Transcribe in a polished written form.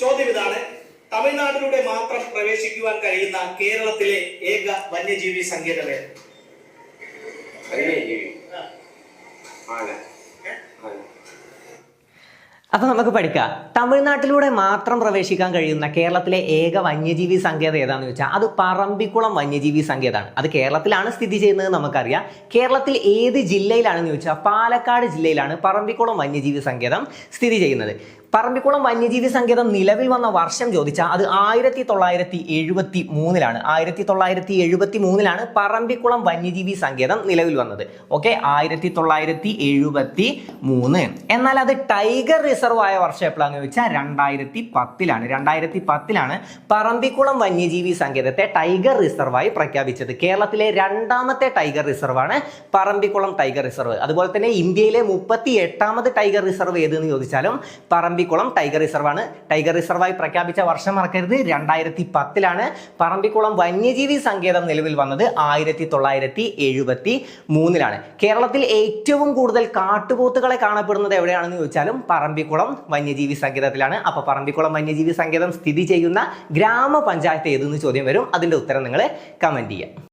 ചോദ്യം ഇതാണ്: തമിഴ്നാട്ടിലൂടെ മാത്രം പ്രവേശിക്കുവാൻ കഴിയുന്ന കേരളത്തിലെ ഏക വന്യജീവി സങ്കേതമേ? അപ്പൊ നമുക്ക് പഠിക്കാം. തമിഴ്നാട്ടിലൂടെ മാത്രം പ്രവേശിക്കാൻ കഴിയുന്ന കേരളത്തിലെ ഏക വന്യജീവി സങ്കേതം ഏതാണെന്ന് ചോദിച്ചാൽ അത് പറമ്പിക്കുളം വന്യജീവി സങ്കേതമാണ്. അത് കേരളത്തിലാണ് സ്ഥിതി ചെയ്യുന്നത് നമുക്കറിയാം. കേരളത്തിൽ ഏത് ജില്ലയിലാണെന്ന് ചോദിച്ചാൽ പാലക്കാട് ജില്ലയിലാണ് പറമ്പിക്കുളം വന്യജീവി സങ്കേതം സ്ഥിതി ചെയ്യുന്നത്. പറമ്പിക്കുളം വന്യജീവി സങ്കേതം നിലവിൽ വന്ന വർഷം ചോദിച്ചാൽ അത് 1973 1973 പറമ്പിക്കുളം വന്യജീവി സങ്കേതം നിലവിൽ വന്നത്. ഓക്കെ, 1973. എന്നാൽ അത് ടൈഗർ റിസർവ് ആയ വർഷം എപ്പോഴാണെന്ന് ചോദിച്ചാൽ 2010 പറമ്പിക്കുളം വന്യജീവി സങ്കേതത്തെ ടൈഗർ റിസർവായി പ്രഖ്യാപിച്ചത്. കേരളത്തിലെ രണ്ടാമത്തെ ടൈഗർ റിസർവാണ് പറമ്പിക്കുളം ടൈഗർ റിസർവ്. അതുപോലെ തന്നെ ഇന്ത്യയിലെ 38ാമത് ടൈഗർ റിസർവ് ഏതെന്ന് ചോദിച്ചാലും പറമ്പിക്കുളം ടൈഗർ റിസർവ് ആണ്. ടൈഗർ റിസർവായി പ്രഖ്യാപിച്ച വർഷം മറക്കരുത്, 2010. പറമ്പിക്കുളം വന്യജീവി സങ്കേതം നിലവിൽ വന്നത് 1973. കേരളത്തിൽ ഏറ്റവും കൂടുതൽ കാട്ടുപോത്തുകളെ കാണപ്പെടുന്നത് എവിടെയാണെന്ന് ചോദിച്ചാലും പറമ്പിക്കുളം വന്യജീവി സങ്കേതത്തിലാണ്. അപ്പൊ പറമ്പിക്കുളം വന്യജീവി സങ്കേതം സ്ഥിതി ചെയ്യുന്ന ഗ്രാമപഞ്ചായത്ത് ഏതെന്ന് ചോദ്യം വരും. അതിന്റെ ഉത്തരം നിങ്ങൾ കമന്റ് ചെയ്യുക.